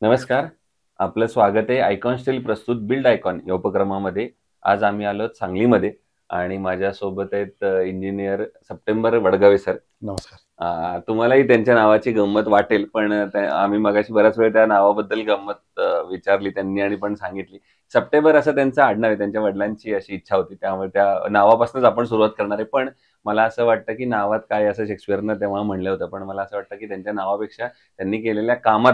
नमस्कार. आपलं स्वागत आहे आयकॉन स्टील प्रस्तुत बिल्ड आयकॉन या उपक्रमामध्ये. आज आम्ही आलो सांगलीमध्ये आणि माझ्यासोबत आहेत इंजिनियर सप्टेंबर वडगावे सर. नमस्कार. तुम्हालाही त्यांच्या नावाची गंमत वाटेल, पण आम्ही मगाशी बराच वेळ त्या नावाबद्दल गंमत विचारली त्यांनी आणि पण सांगितली. सप्टेंबर असं त्यांचं आडनाव आहे. त्यांच्या वडिलांची अशी इच्छा होती. त्यामुळे त्या नावापासूनच आपण सुरुवात करणार आहे. पण मला असं वाटतं, की नावात काय असं शेक्सपियरनं तेव्हा म्हणलं होतं. पण मला असं वाटतं, की त्यांच्या नावापेक्षा त्यांनी केलेल्या कामात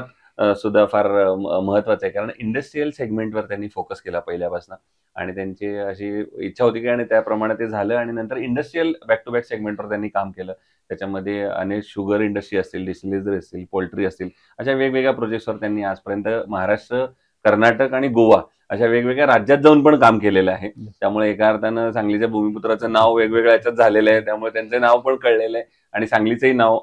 सुद्धा फार महत्वाचं आहे. कारण इंडस्ट्रियल सेगमेंटवर त्यांनी फोकस केला पहिल्यापासून आणि त्यांची अशी इच्छा होती, की आणि त्याप्रमाणे ते झालं आणि नंतर इंडस्ट्रियल बॅक टू बॅक सेगमेंटवर त्यांनी काम केलं. त्याच्यामध्ये अनेक शुगर इंडस्ट्री असतील, डिस्टिलरी असतील, पोल्ट्री असतील, अशा वेगवेगळ्या प्रोजेक्ट्सवर त्यांनी आजपर्यंत महाराष्ट्र, कर्नाटक आणि गोवा अशा वेगवेगळ्या राज्यात जाऊन पण काम केलेलं आहे. त्यामुळे एका अर्थानं सांगलीच्या भूमिपुत्राचं नाव वेगवेगळ्या याच्यात झालेलं आहे. त्यामुळे त्यांचं नाव पण कळलेलं आहे आणि सांगलीचंही नाव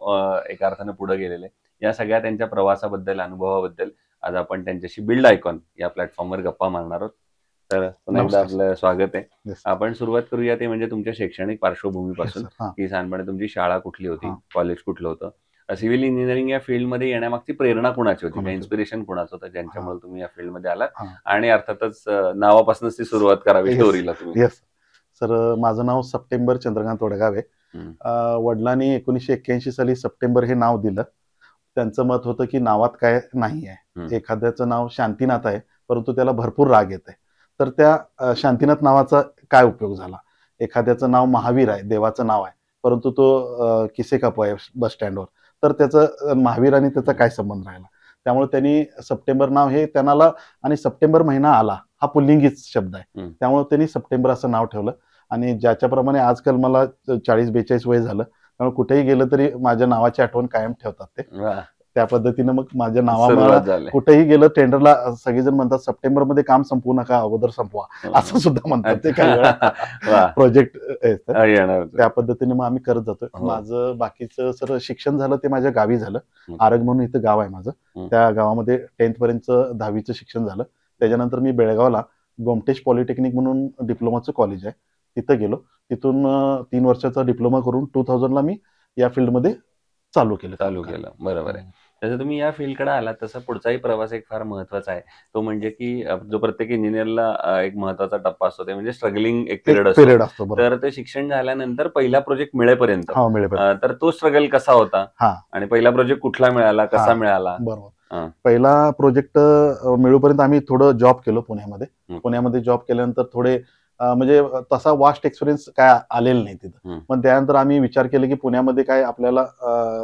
एका अर्थानं पुढे गेलेलं आहे. या सगळ्या त्यांच्या प्रवासाबद्दल, अनुभवाबद्दल आज आपण त्यांच्याशी बिल्ड आयकॉन या प्लॅटफॉर्मवर गप्पा मारणार आहोत. तर पुन्हा एकदा नमस्कार. आपलं स्वागत आहे. येस. आपण सुरुवात करूया ते म्हणजे तुमच्या शैक्षणिक येस पार्श्वभूमीपासून, सर. हां, की लहानपणी तुमची शाळा कुठली होती, हां. कॉलेज कुठलं होतं, सिव्हिल इंजिनिअरिंग या फील्डमध्ये येण्यामागची प्रेरणा कुणाची होती, काही कोणाचं? इन्स्पिरेशन कुणाचं होतं, हां, ज्यांच्यामुळे तुम्ही या फील्डमध्ये आलात हां. आणि अर्थातच नावापासूनच ती सुरुवात करावी येस, स्टोरीला तुम्ही. येस. सर, माझं नाव सप्टेंबर चंद्रकांत वडगावे. हं, वडिलांनी 1981 साली सप्टेंबर हे नाव दिलं. त्यांचं मत होतं, की नावात काय नाही आहे. हं. एखाद्याचं नाव शांतीनाथ आहे, परंतु त्याला भरपूर राग येत आहे. तर त्या शांतीनाथ नावाचा काय उपयोग झाला? एखाद्याचं नाव महावीर आहे, देवाचं नाव आहे, परंतु तो किसे कापू आहे बस स्टँडवर. तर त्याचं महावीर आणि त्याचा काय संबंध राहिला? त्यामुळे त्यांनी सप्टेंबर नाव हे त्यांना आणि सप्टेंबर महिना आला हा पुल्लिंगीच शब्द आहे. हं. त्यामुळे त्यांनी सप्टेंबर असं नाव ठेवलं आणि ज्याच्याप्रमाणे आजकाल मला 40-42 वय झालं. त्यामुळे कुठेही गेलं तरी माझ्या नावाची आठवण कायम ठेवतात ते. वाह! त्या पद्धतीनं मग माझ्या नावामुळं सुरुवात झाली. कुठेही गेलं टेंडरला सगळेजण म्हणतात सप्टेंबरमध्ये काम संपवू नका, अगोदर संपवा. असं सुद्धा म्हणतात ते काही वेळा. वाह! प्रोजेक्ट तर येणार होतं. त्या पद्धतीने मग आम्ही करत जातोय. हो. माझं बाकीचं सर शिक्षण झालं ते माझ्या गावी झालं. हं. आरग म्हणून इथं गाव आहे माझं. हं. त्या गावामध्ये 10th पर्यंतचं 10वीचं शिक्षण झालं. त्याच्यानंतर मी बेळगावला गोमटेश पॉलिटेक्निक म्हणून डिप्लोमाचं कॉलेज आहे. तिथं गेलो. तिथून 3 वर्षाचा डिप्लोमा करून 2000ला मी या फील्डमध्ये चालू केलं काम चालू करायला. केलं. बरोबर आहे. जसं तुम्ही या फील्डकडे आलात, तसा पुढचाही प्रवास एक फार महत्वाचा आहे. तो म्हणजे की जो प्रत्येक इंजिनिअरला एक महत्वाचा टप्पा असतो, ते म्हणजे स्ट्रगलिंग एक एक पिरियड असतो. पिरियड असतो बरोबर. तर ते शिक्षण झाल्यानंतर पहिला प्रोजेक्ट मिळेपर्यंत हां, मिळेपर्यंत. तर तो स्ट्रगल कसा होता? हां, आणि पहिला प्रोजेक्ट कुठला मिळाला, कसा हां. मिळाला? बरोबर. हां. पहिला प्रोजेक्ट मिळूपर्यंत आम्ही थोडं जॉब केलं पुण्यामध्ये. हं. पुण्यामध्ये जॉब केल्यानंतर थोडे म्हणजे तसा वास्ट एक्सपिरियन्स काय आलेला नाही तिथं. हं. पण त्यानंतर आम्ही विचार केला, की पुण्यामध्ये काय आपल्याला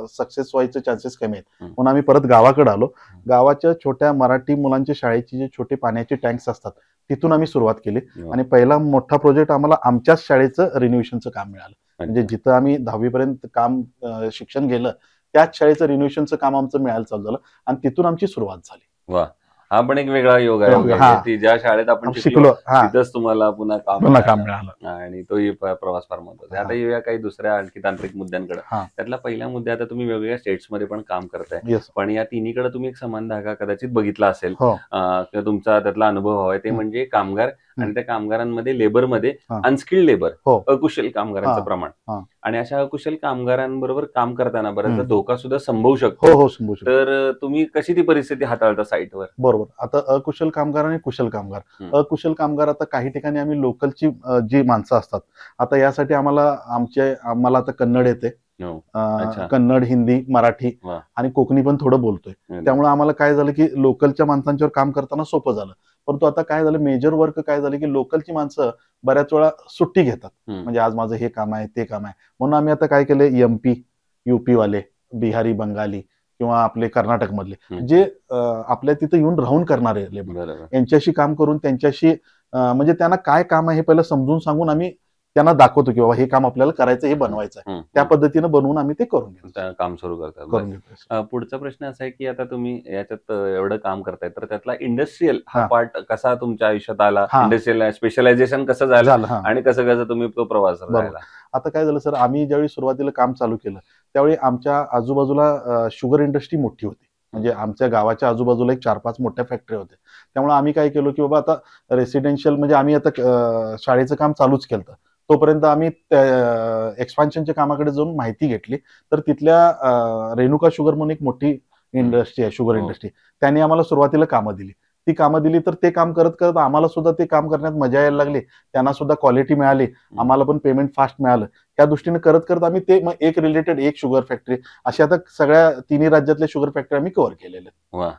सक्सेस व्हायचे चान्सेस कमी आहेत. हं. म्हणून आम्ही परत गावाकडे आलो. गावाच्या छोट्या मराठी मुलांच्या शाळेचे जे छोटे पाण्याचे टँक्स असतात, तिथून आम्ही सुरुवात केली वाह! आणि पहिला मोठा प्रोजेक्ट आम्हाला आमच्याच शाळेचं रिनोव्हेशनचं काम मिळालं. म्हणजे अच्छा. जिथं आम्ही 10वी पर्यंत काम शिक्षण गेलं, त्याच शाळेचं रिनोव्हेशनचं काम आमचं मिळायला चालू झालं आणि तिथून आमची सुरुवात झाली. वाह! हा पण एक वेगळा योग आहे योग म्हणजे हां. ती ज्या शाळेत आपण शिकलो, शिकलो हां, तिथंच तुम्हाला पुन्हा काम पुन्हा काम मिळालं मिळालं. आणि तोही प्रवास फार महत्वाचा आहे. आता हां, येऊया काही दुसऱ्या आणखी तांत्रिक मुद्द्यांकडे. हां. त्यातला पहिला मुद्दा, आता तुम्ही वेगवेगळ्या स्टेट्समध्ये पण काम करताय. येस. पण या तिन्हीकडे तुम्ही एक समान धागा कदाचित बघितला असेल हो. किंवा तुमचा त्यातला अनुभव हवा आहे, ते हं, म्हणजे कामगार हं. आणि त्या कामगारांमध्ये लेबरमध्ये हां. अनस्किल्ड लेबर, हो. अकुशल कामगारांचं हां, प्रमाण हां. आणि अशा अकुशल कामगारांबरोबर काम करताना बऱ्याचदा हं. धोका सुद्धा संभवू हो, शकतो. हो. संभू शकतो. तर तुम्ही कशी ती परिस्थिती हाताळता साईटवर? बरोबर. आता अकुशल कामगार आणि कुशल कामगार. हं. अकुशल कामगार आता काही ठिकाणी आम्ही लोकलची जी माणसं असतात, आता यासाठी आम्हाला आता कन्नड येते. हो. अच्छा. कन्नड, हिंदी, मराठी वाह! आणि कोकणी पण थोडं बोलतोय. हं. त्यामुळे आम्हाला काय झालं, की लोकलच्या माणसांच्यावर काम करताना सोपं झालं. परंतु आता काय झालं, मेजर वर्क काय झालं, की लोकलची माणसं बऱ्याच वेळा सुट्टी घेतात. हं. म्हणजे आज माझं हे काम आहे, ते काम आहे. म्हणून आम्ही आता काय केलंय, एम-पी, यू-पी वाले, बिहारी, बंगाली किंवा आपले कर्नाटकमधले हं. जे आपल्या तिथं येऊन राहून करणारे लेबर, बरोबर. यांच्याशी काम करून त्यांच्याशी म्हणजे त्यांना काय काम आहे हे पहिलं समजून सांगून आम्ही त्यांना दाखवतो, की बाबा हे काम आपल्याला करायचं, हे बनवायचं आहे. हं, त्या हं. पद्धतीनं बनवून आम्ही ते करून घेतो. त्या काम सुरू करतात. बरं. करून घेतो. पुढचा प्रश्न असा आहे, की आता तुम्ही याच्यात एवढं काम करताय, तर त्यातला इंडस्ट्रियल हा हां, पार्ट कसा तुमच्या आयुष्यात आला? हां. इंडस्ट्रियल स्पेशलायझेशन कसं झालं झालं. हां, आणि कसं-कसं तुम्ही तो प्रवास बरोबर. राहिला? आता काय झालं सर, आम्ही ज्यावेळी सुरुवातीला काम चालू केलं, त्यावेळी आमच्या आजूबाजूला शुगर इंडस्ट्री मोठी होती. म्हणजे आमच्या गावाच्या आजूबाजूला एक 4-5 मोठ्या फॅक्टरी होत्या. त्यामुळे आम्ही काय केलं, की बाबा आता रेसिडेन्शियल म्हणजे आम्ही आता शाळेचं काम चालूच केलं. तोपर्यंत आम्ही एक्सपान्शनच्या कामाकडे जाऊन माहिती घेतली. तर तिथल्या रेणुका शुगर म्हणून एक मोठी इंडस्ट्री आहे, शुगर हो. इंडस्ट्री. त्यांनी आम्हाला सुरुवातीला कामं दिली. ती कामं दिली तर ते काम करत करत आम्हाला सुद्धा ते काम करण्यात मजा यायला लागली. त्यांना सुद्धा क्वालिटी मिळाली. आम्हाला पण पेमेंट फास्ट मिळालं. त्या दृष्टीने करत करत आम्ही ते मग एक रिलेटेड एक शुगर फॅक्टरी अशी आता सगळ्या तिन्ही राज्यातल्या शुगर फॅक्टरी आम्ही कव्हर केलेल्या आहेत. वा.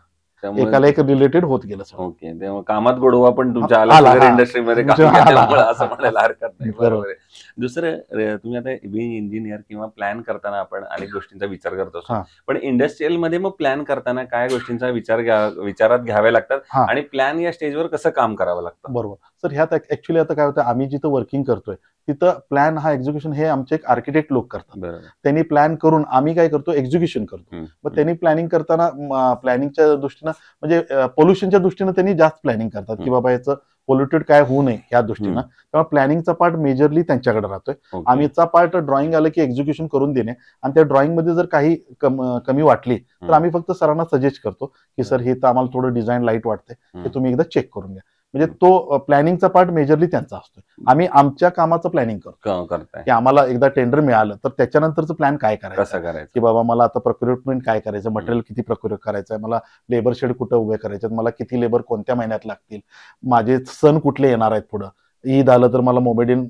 एकाला एक रिलेटेड होत गेलं सगळं. ओके. तेव्हा कामात गोडवा पण तुमच्या आला आला, शुगर हा. इंडस्ट्रीमध्ये काम आला, केल्यामुळे हा, असं हा, म्हणायला हरकत नाही. बरोबर. बरोबर आहे. दुसरं तुम्ही आता बीइंग इंजिनियर किंवा प्लॅन करताना आपण अनेक गोष्टींचा विचार करत असतो. हा. पण इंडस्ट्रियल मध्ये मग प्लॅन करताना काय गोष्टींचा विचारात घ्याव्या लागतात हा. आणि प्लॅन या स्टेजवर कसं काम करावं लागतं? बरोबर. सर ह्यात ऍक्च्युली आता काय होतं, आम्ही जिथं वर्किंग करतोय तिथं प्लॅन हा एक्झिक्युशन हे आमचे एक आर्किटेक्ट लोक करतात. बरोबर. त्यांनी प्लॅन करून आम्ही काय करतो, एक्झिक्युशन करतो. मग त्यांनी प्लॅनिंग करताना प्लॅनिंगच्या दृष्टीनं म्हणजे पोल्युशनच्या दृष्टीनं त्यांनी जास्त प्लॅनिंग करतात की बाबा याचं पोल्युटेड काय होऊ नये या दृष्टीनं. तेव्हा प्लॅनिंगचा पार्ट मेजरली त्यांच्याकडे राहतोय. ओके. आम्हीचा पार्ट ड्रॉइंग आलं की एक्झिक्युशन करून देणे आणि त्या ड्रॉइंग मध्ये जर काही कमी वाटली तर आम्ही फक्त सरांना सजेस्ट करतो की सर हे तर आम्हाला थोडं डिझाईन लाईट वाटतंय, ते तुम्ही एकदा चेक करून घ्या. म्हणजे तो प्लॅनिंगचा पार्ट मेजरली त्यांचा असतो. आम्ही आमच्या कामाचं प्लॅनिंग करतो करताय की आम्हाला एकदा टेंडर मिळालं तर त्याच्यानंतरचं प्लॅन काय कसं करायचं, करायचं? की बाबा मला आता प्रोक्युरमेंट काय करायचं, मटेरियल किती प्रोक्युर करायचं आहे, मला लेबर शेड कुठं उभे करायचे, मला किती लेबर कोणत्या महिन्यात लागतील, माझे सण कुठले येणार आहेत पुढं, ईद आलं तर मला मोमेडियन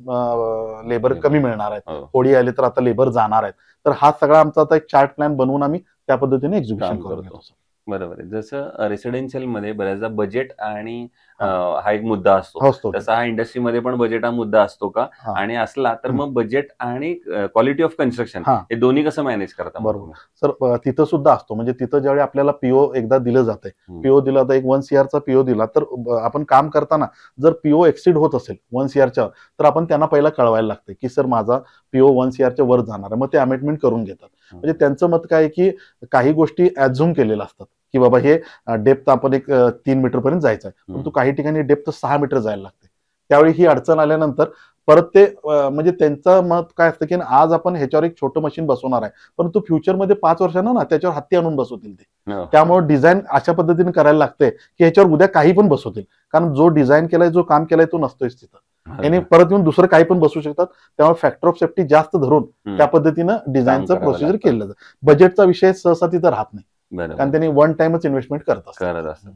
लेबर कमी मिळणार आहेत, हो. होळी आली तर आता लेबर जाणार आहेत. तर हा सगळा आमचा आता एक चार्ट प्लॅन बनवून आम्ही त्या पद्धतीने एक्झिक्युशन काम करून करतो. घेतो. बरोबर आहे. जसं रेसिडेन्शियल मध्ये बऱ्याचदा बजेट आणि हा एक मुद्दा असतो, असतो. तसा हा इंडस्ट्रीमध्ये पण बजेट हा मुद्दा असतो का? हा. आणि असला तर मग बजेट आणि क्वालिटी ऑफ कन्स्ट्रक्शन हा. हे दोन्ही कसं मॅनेज करता मग बरोबर. तुम्ही? सर तिथं सुद्धा असतो. म्हणजे तिथं ज्यावेळी आपल्याला पीओ एकदा दिलं जातंय, हम्म. पीओ दिला तर एक 1 सीआरचा पीओ दिला तर आपण काम करताना जर पीओ एक्सिड होत असेल 1 सीआरच्या तर आपण त्यांना पहिला कळवायला लागते की सर माझा पीओ 1 सीआरच्या वर जाणार आहे. मग ते अमेंडमेंट करून घेतात. म्हणजे त्यांचं मत काय आहे की काही गोष्टी ऍझ्युम केलेल्या असतात की बाबा हे डेप्थ आपण एक 3 मीटर पर्यंत जायचं आहे, परंतु काही ठिकाणी डेप्थ 6 मीटर जायला लागते. त्यावेळी ही अडचण आल्यानंतर परत ते म्हणजे त्यांचं मत काय असतं की आज आपण ह्याच्यावर एक छोटं मशीन बसवणार आहे, परंतु फ्युचरमध्ये 5 वर्षांना ना त्याच्यावर हत्ती आणून बसवतील ते. हो. त्यामुळे डिझाईन अशा पद्धतीने करायला लागते की ह्याच्यावर उद्या काही पण बसवतील, कारण जो डिझाईन केलाय, जो काम केलाय तो नसतोच तिथं. यांनी परत येऊन दुसरं काही पण बसवू शकतात. त्यामुळे फॅक्टर ऑफ सेफ्टी जास्त धरून त्या पद्धतीनं डिझाईनचं करावं प्रोसिजर लागतं. केलं जातं. बजेटचा विषय सहसा तिथं राहत नाही, कारण बरोबर त्यांनी वन टाइमच इन्व्हेस्टमेंट करत असतात.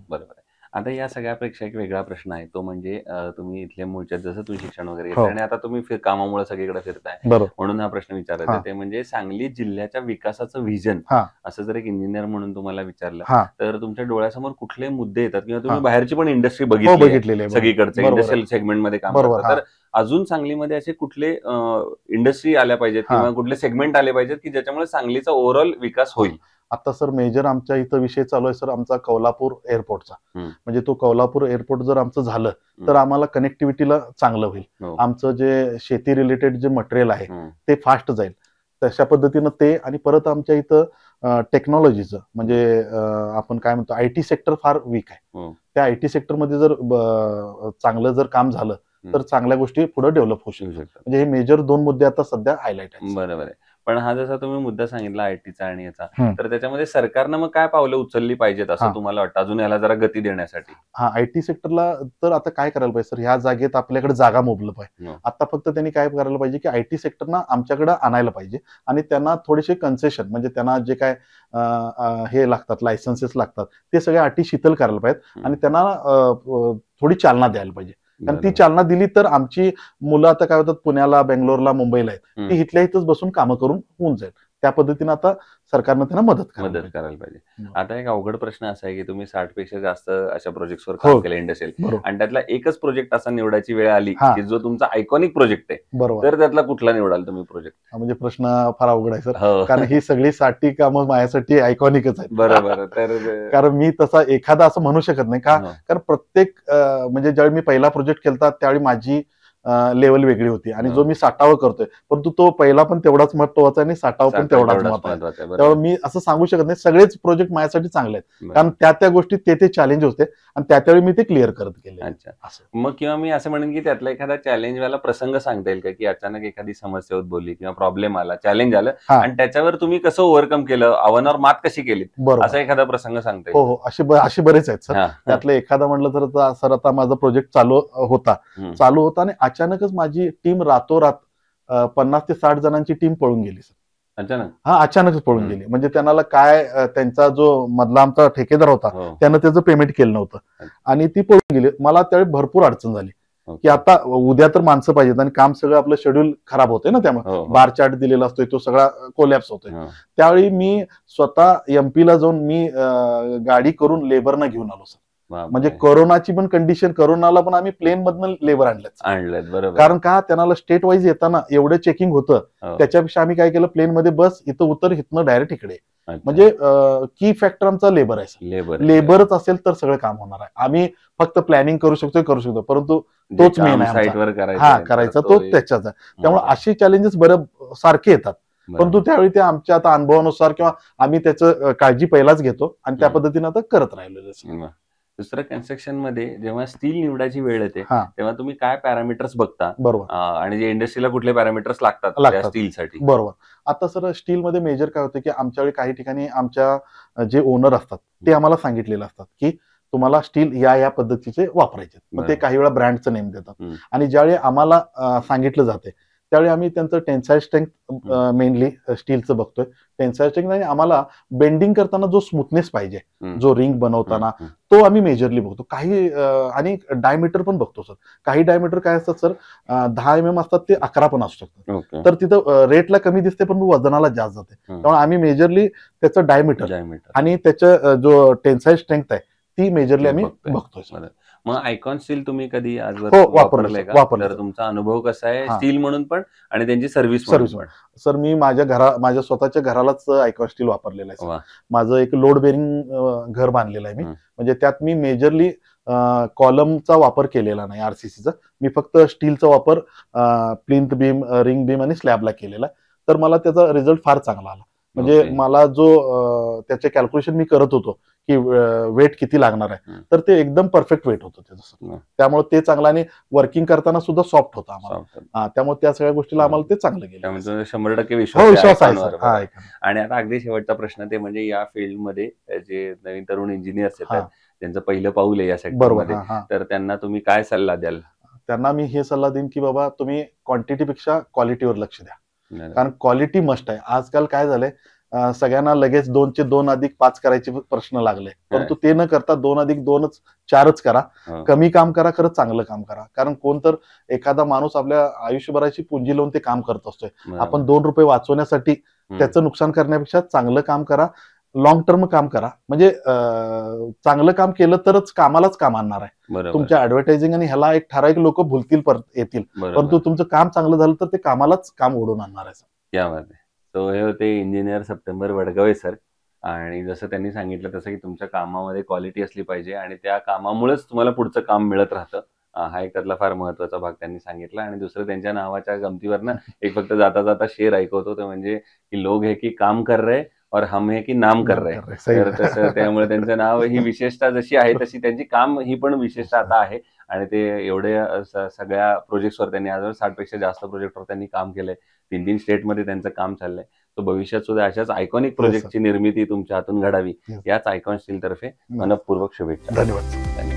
बरोबर आहे. आता या सगळ्यापेक्षा एक वेगळा प्रश्न आहे, तो म्हणजे तुम्ही इथल्या मूळच्या जसं तुम्ही शिक्षण वगैरे हो. घेतलं आणि आता तुम्ही कामामुळे सगळीकडे फिरताय, बरोबर. म्हणून हा प्रश्न विचारायचा हा. आहे. ते म्हणजे सांगली जिल्ह्याच्या विकासाचं व्हिजन हा. असं जर एक इंजिनियर म्हणून तुम्हाला विचारलं हा. तर तुमच्या डोळ्यासमोर कुठले मुद्दे येतात? किंवा तुम्ही हा. बाहेरची पण इंडस्ट्री हो, बघितली आहे, बघितलेले आहे. सगळीकडचे बरोबर आहे. इंडस्ट्रियल सेगमेंटमध्ये काम बरोबर, करतात, तर अजून सांगलीमध्ये असे कुठले इंडस्ट्री आल्या पाहिजेत हा. किंवा कुठले सेगमेंट आले पाहिजेत की ज्याच्यामुळे सांगलीचा ओव्हरऑल विकास होईल? आता सर मेजर आमच्या इथं विषय चालू आहे सर आमचा कौलापूर एअरपोर्टचा. म्हणजे तो कौलापूर एअरपोर्ट जर आमचं झालं तर आम्हाला कनेक्टिव्हिटीला चांगलं होईल. हो. आमचं जे शेती रिलेटेड जे मटेरियल आहे ते फास्ट जाईल. तशा पद्धतीनं ते आणि परत आमच्या इथं टेक्नॉलॉजीचं म्हणजे आपण काय म्हणतो आयटी सेक्टर फार वीक आहे. हो. त्या आयटी सेक्टरमध्ये जर चांगलं जर काम झालं तर चांगल्या गोष्टी पुढे डेव्हलप होऊ शकतात. म्हणजे हे मेजर 2 मुद्दे आता सध्या हायलाइट आहेत. बरोबर आहे. पण हा जसा तुम्ही मुद्दा सांगितला आयटीचा आणि याचा, तर त्याच्यामध्ये सरकारनं मग काय पावलं उचलली पाहिजेत असं तुम्हाला वाटतं अजून याला जरा गती देण्यासाठी? हा, आयटी सेक्टरला तर आता काय करायला पाहिजे सर, ह्या जागेत आपल्याकडे जागा मोबलं पाहिजे. आता फक्त त्यांनी काय करायला पाहिजे की आयटी सेक्टरना आमच्याकडे आणायला पाहिजे आणि त्यांना थोडेसे कन्सेशन म्हणजे त्यांना जे काय हे लागतात लायसन्सेस लागतात ते सगळे अटी शिथिल करायला पाहिजेत आणि त्यांना थोडी चालना द्यायला पाहिजे. कारण ती चालना दिली तर आमची मुलं आता काय होतात पुण्याला, बेंगलोरला, मुंबईला आहेत, ती इथल्या इथंच बसून कामं करून होऊन जाईल. त्या पद्धतीने आता सरकारनं त्यांना मदत करायला पाहिजे. आता एक अवघड प्रश्न असा आहे की तुम्ही 60 पेक्षा जास्त अशा प्रोजेक्टवर काम केलं इंडस्ट्रियल, आणि त्यातला एकच प्रोजेक्ट असा निवडायची वेळ आली की जो तुमचा आयकॉनिक प्रोजेक्ट आहे, बरोबर, तर त्यातला कुठला निवडाल तुम्ही प्रोजेक्ट? म्हणजे प्रश्न फार अवघड आहे सर, कारण ही सगळी 60 कामं माझ्यासाठी आयकॉनिकच आहेत. बरोबर. तर कारण मी तसा एखादा असं म्हणू शकत नाही का, कारण प्रत्येक म्हणजे ज्यावेळी मी पहिला प्रोजेक्ट केलता त्यावेळी माझी लेवल वेगळी होती आणि जो मी 60वा करतोय, परंतु तो पहिला पण तेवढाच महत्वाचा आणि 60वा पण तेवढाच महत्वाचा. त्यामुळे मी असं सांगू शकत नाही सगळेच प्रोजेक्ट माझ्यासाठी चांगले आहेत, कारण त्या गोष्टी ते चॅलेंज होते आणि त्यावेळी मी ते क्लिअर करत गेले. अच्छा, मग किंवा मी असं म्हणेन की त्यातला एखादा चॅलेंज वाला प्रसंग सांगता येईल का, की अचानक एखादी समस्या उद्भवली किंवा प्रॉब्लेम आला, चॅलेंज आलं आणि त्याच्यावर तुम्ही कसं ओव्हरकम केलं, आव्हानावर मात कशी केली, असा एखादा प्रसंग सांगता येईल? हो, असे बरेच आहेत सर. त्यातलं एखादा म्हटलं तर सर आता माझा प्रोजेक्ट चालू होता आणि अचानकच माझी टीम रातोरात 50 ते 60 जणांची टीम पळून गेली सर. अचानक. हा अचानकच पळून हम्म. गेली. म्हणजे त्यांना काय त्यांचा जो मधला आमचा ठेकेदार होता हो. त्यानं त्याचं पेमेंट केलं नव्हतं अच्छा. आणि ती पळून गेली. मला त्यावेळी भरपूर अडचण झाली की ओके. आता उद्या तर माणसं पाहिजेत आणि काम सगळं आपलं शेड्यूल खराब होतंय ना, त्यामुळे हो, हो. बार चार्ट दिलेला असतोय तो सगळा कोलॅप्स होतोय. हो. त्यावेळी मी स्वतः एमपीला जाऊन मी गाडी करून लेबरना घेऊन आलो सर. बापरे. म्हणजे कोरोनाची पण कंडिशन, कोरोनाला पण आम्ही प्लेन मधनं लेबर आणलेत. बरोबर. कारण का त्यांना स्टेट वाईज येताना एवढं चेकिंग होतं, हो. त्याच्यापेक्षा आम्ही काय केलं, प्लेन मध्ये बस, इथं उतर, इथनं डायरेक्ट इकडे. अच्छा. म्हणजे की फॅक्टर आमचा लेबर आहे सर. लेबर लेबरच असेल तर सगळं काम होणार आहे. आम्ही फक्त प्लॅनिंग करू शकतो, परंतु जे तोच काम मेन आहे आमचा. साईटवर हा करायचं करायचा तो त्याच्याच आहे. त्यामुळे अशी चॅलेंजेस बरं सारखे येतात, परंतु त्यावेळी ते आमच्या आता अनुभवानुसार किंवा आम्ही त्याचं काळजी पहिलाच घेतो आणि त्या पद्धतीने आता करत राहिलो. दुसरं कन्स्ट्रक्शन मध्ये जेव्हा स्टील निवडायची वेळ येते हा तेव्हा तुम्ही काय पॅरामीटर्स बघता बरोबर आणि जे इंडस्ट्रीला कुठले पॅरामीटर्स लागतात स्टीलसाठी? बरोबर. आता सर स्टील मध्ये मेजर काय होतं की आमच्याकडे काही ठिकाणी आमच्या जे ओनर असतात ते आम्हाला सांगितलेलं असतात की तुम्हाला स्टील या पद्धतीचे वापरायचे. मग ते काही वेळा ब्रँडचं नेम देतात आणि ज्यावेळी आम्हाला सांगितलं जाते त्यावेळी आम्ही त्यांचं टेन्साईल स्ट्रेंथ मेनली स्टीलचं बघतोय. टेन्साईल स्ट्रेंथ आणि आम्हाला बेंडिंग करताना जो स्मूथनेस पाहिजे, जो रिंग बनवताना तो आम्ही मेजरली बघतो. काही आणि डायमीटर पण बघतो सर. काही डायमीटर काय असतात सर, 10 mm असतात, ते 11 पण असू शकतात. तर तिथं रेटला कमी दिसते पण वजनाला जास्त जाते. त्यामुळे आम्ही मेजरली त्याचं डायमीटर आणि त्याचं जो टेन्साईल स्ट्रेंथ आहे ती मेजरली आम्ही बघतोय. मग आयकॉन स्टील तुम्ही कधी आजवर वापरलंय का? तर तुमचा अनुभव कसा आहे स्टील म्हणून पण आणि त्यांची सर्व्हिस पण? सर मी माझ्या स्वतःच्या घरालाच आयकॉन स्टील वापरलेलं आहे. माझं एक लोड बेरिंग घर बांधलेलं आहे मी. म्हणजे त्यात मी मेजरली कॉलमचा वापर केलेला नाही, आरसीसीचा. मी फक्त स्टीलचा वापर प्लिंथ बीम, रिंग बीम आणि स्लॅबला केलेला. तर मला त्याचा रिझल्ट फार चांगला आला. म्हणजे मला जो त्याचे कॅल्क्युलेशन मी करत होतो की वेट किती लागणार आहे, तर ते एकदम परफेक्ट वेट होतं त्याचं. त्यामुळे ते चांगलं आणि वर्किंग करताना सुद्धा सॉफ्ट होतं आम्हाला. त्यामुळे त्या सगळ्या गोष्टीला आम्हाला ते चांगलं गेलं. 100% विश्वास आहे. आणि आता अगदी शेवटचा प्रश्न ते म्हणजे या फील्डमध्ये जे नवीन तरुण इंजिनियर्स येतात त्यांचं पहिलं पाऊल आहे या सेक्टरमध्ये, तर त्यांना तुम्ही काय सल्ला द्याल? त्यांना मी हे सल्ला देईन की बाबा तुम्ही क्वांटिटीपेक्षा क्वालिटीवर लक्ष द्या. कारण क्वालिटी मस्ट आहे. आजकाल काय झालंय, सगळ्यांना लगेच 2चे 2 अधिक 5 करायचे प्रश्न लागले, परंतु ते न करता 2 अधिक 2च 4च करा. कमी काम करा, खरंच चांगलं काम करा. कारण कोण तर एखादा माणूस आपल्या आयुष्यभराची पुंजी लावून ते काम करत असतोय. आपण 2 रुपये वाचवण्यासाठी त्याचं नुकसान करण्यापेक्षा चांगलं काम करा, लॉंग टर्म काम करा. म्हणजे चांगलं काम केलं तरच कामालाच काम आणणार आहे. तुमच्या ऍडव्हर्टायझिंग आणि ह्याला एक ठराविक लोक भुलतील, येतील, परंतु तुमचं काम चांगलं झालं तर ते कामालाच काम ओढून आणणार आहे. क्या बात आहे. सो हे होते इंजिनियर सप्टेंबर वडगावे सर. आणि जसं त्यांनी सांगितलं तसं की तुमच्या कामामध्ये क्वालिटी असली पाहिजे आणि त्या कामामुळेच तुम्हाला पुढचं काम मिळत राहतं. हा एक त्यातला फार महत्वाचा भाग त्यांनी सांगितला. आणि दुसरं त्यांच्या नावाच्या गमतीवरनं एक फक्त जाता जाता शेर ऐकवतो, ते म्हणजे की लोग है की काम कर रहे और हम है की नाम कर रहे. तर तसं त्यामुळे त्यांचं नाव ही विशेषता जशी आहे तशी त्यांची काम ही पण विशेषता आता आहे. आणि ते एवढे सगळ्या प्रोजेक्ट्सवर त्यांनी आजवर 60 पेक्षा जास्त प्रोजेक्टवर त्यांनी काम केलंय. 3 स्टेटमध्ये त्यांचं काम चाललंय. तो भविष्यात सुद्धा अशाच आयकॉनिक प्रोजेक्टची निर्मिती तुमच्या हातून घडावी याच आयकॉन स्टील तर्फे मनपूर्वक शुभेच्छा. धन्यवाद.